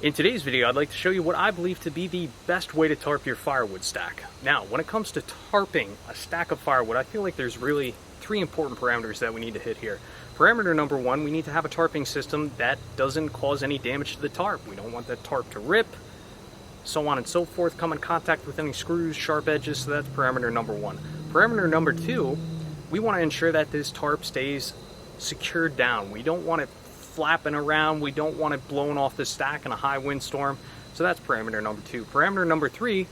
In today's video, I'd like to show you what I believe to be the best way to tarp your firewood stack. Now, when it comes to tarping a stack of firewood, I feel like there's really three important parameters that we need to hit here. Parameter number one, we need to have a tarping system that doesn't cause any damage to the tarp. We don't want that tarp to rip, so on and so forth, come in contact with any screws, sharp edges, so that's parameter number one. Parameter number two, we want to ensure that this tarp stays secured down. We don't want it flapping around, we don't want it blowing off the stack in a high windstorm, so that's parameter number two. Parameter number three,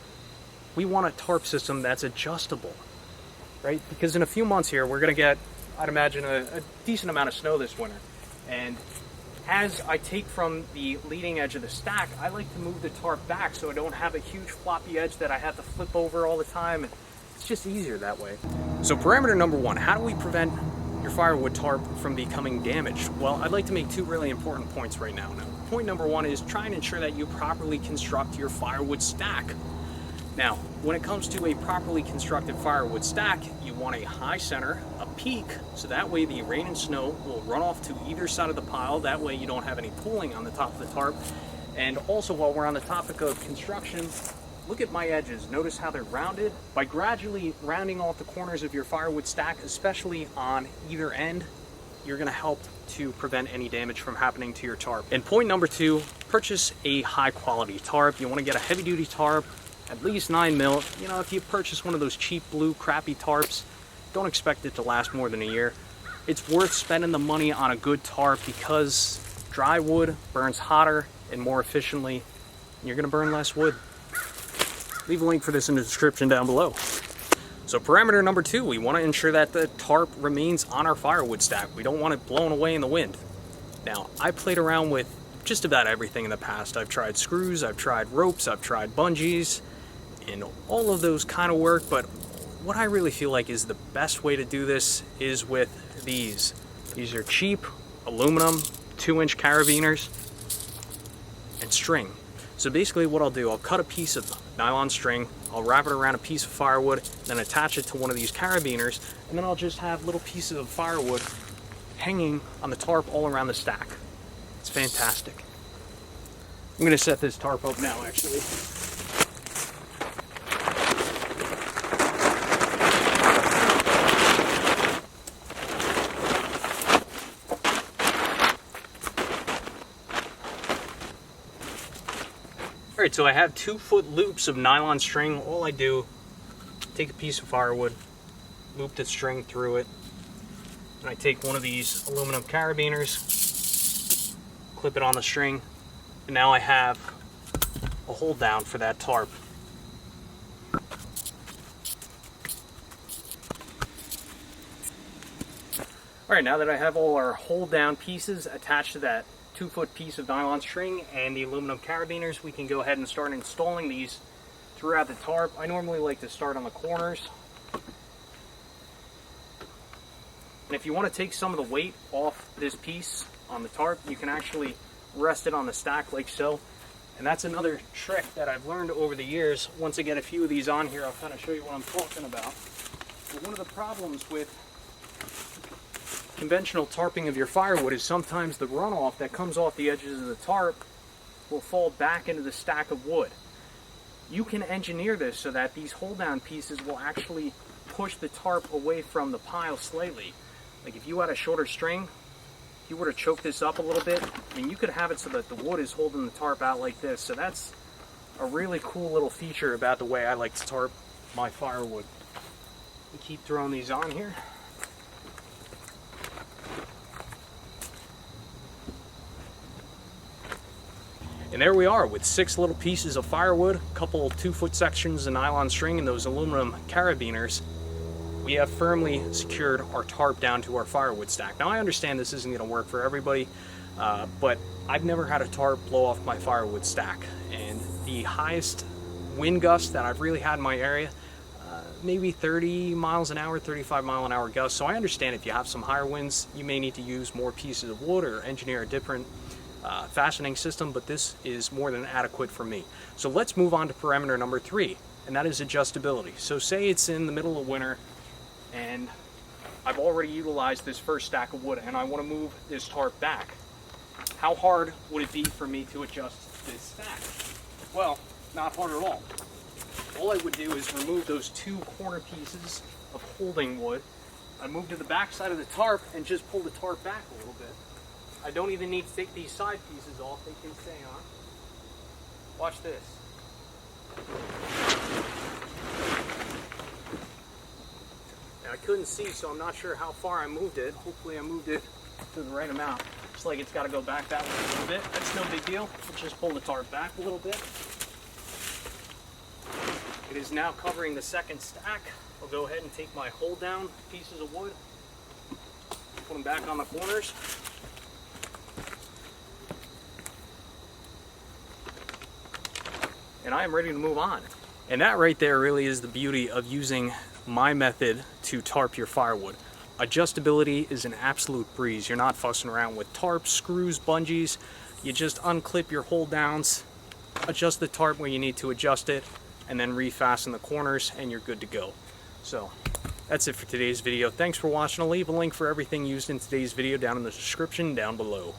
we want a tarp system that's adjustable, right? Because in a few months here, we're going to get, I'd imagine, a decent amount of snow this winter. And as I take from the leading edge of the stack, I like to move the tarp back so I don't have a huge floppy edge that I have to flip over all the time. It's just easier that way. So parameter number one, how do we prevent your firewood tarp from becoming damaged? Well, I'd like to make two really important points right now. Point number one is try and ensure that you properly construct your firewood stack. Now, when it comes to a properly constructed firewood stack, you want a high center, a peak, so that way the rain and snow will run off to either side of the pile. That way you don't have any pooling on the top of the tarp. And also, while we're on the topic of construction, look at my edges. Notice how they're rounded. By gradually rounding off the corners of your firewood stack, especially on either end, you're going to help to prevent any damage from happening to your tarp. And point number two, purchase a high quality tarp. You want to get a heavy duty tarp, at least 9 mil. You know, if you purchase one of those cheap blue crappy tarps, don't expect it to last more than a year. It's worth spending the money on a good tarp because dry wood burns hotter and more efficiently, and you're going to burn less wood. Leave a link for this in the description down below. So parameter number two, we want to ensure that the tarp remains on our firewood stack. We don't want it blown away in the wind. Now, I played around with just about everything in the past. I've tried screws, I've tried ropes, I've tried bungees, and all of those kind of work, but what I really feel like is the best way to do this is with these. These are cheap aluminum 2-inch carabiners and string. So basically what I'll do, I'll cut a piece of nylon string, I'll wrap it around a piece of firewood, then attach it to one of these carabiners, and then I'll just have little pieces of firewood hanging on the tarp all around the stack. It's fantastic. I'm going to set this tarp up now, actually. Alright, so I have 2-foot loops of nylon string. All I do, take a piece of firewood, loop the string through it, and I take one of these aluminum carabiners, clip it on the string, and now I have a hold down for that tarp. Alright, now that I have all our hold down pieces attached to that 2-foot piece of nylon string and the aluminum carabiners, we can go ahead and start installing these throughout the tarp. I normally like to start on the corners. And if you want to take some of the weight off this piece on the tarp, you can actually rest it on the stack like so. And that's another trick that I've learned over the years. Once I get a few of these on here, I'll kind of show you what I'm talking about. But one of the problems with conventional tarping of your firewood is sometimes the runoff that comes off the edges of the tarp will fall back into the stack of wood. You can engineer this so that these hold down pieces will actually push the tarp away from the pile slightly. Like if you had a shorter string, if you were to choke this up a little bit, and you could have it so that the wood is holding the tarp out like this. So that's a really cool little feature about the way I like to tarp my firewood. We keep throwing these on here. And there we are with 6 little pieces of firewood, a couple 2-foot sections of nylon string, and those aluminum carabiners. We have firmly secured our tarp down to our firewood stack. Now I understand this isn't going to work for everybody, but I've never had a tarp blow off my firewood stack. And the highest wind gust that I've really had in my area, maybe 30 miles an hour, 35 mile an hour gusts. So I understand if you have some higher winds, you may need to use more pieces of wood or engineer a different fastening system, but this is more than adequate for me. So let's move on to parameter number 3, and that is adjustability. So say it's in the middle of winter and I've already utilized this first stack of wood and I want to move this tarp back. how hard would it be for me to adjust this stack? Well, not hard at all. All I would do is remove those two corner pieces of holding wood. I move to the back side of the tarp and just pull the tarp back a little bit. I don't even need to take these side pieces off, they can stay on. Watch this. Now I couldn't see, so I'm not sure how far I moved it. Hopefully I moved it to the right amount. Just like it's got to go back that way a little bit. That's no big deal. Let's just pull the tarp back a little bit. It is now covering the second stack. I'll go ahead and take my hold down pieces of wood, put them back on the corners. And I am ready to move on. And that right there really is the beauty of using my method to tarp your firewood. Adjustability is an absolute breeze. You're not fussing around with tarps, screws, bungees. You just unclip your hold downs, adjust the tarp where you need to adjust it, and then refasten the corners, and you're good to go. So that's it for today's video. Thanks for watching. I'll leave a link for everything used in today's video down in the description down below.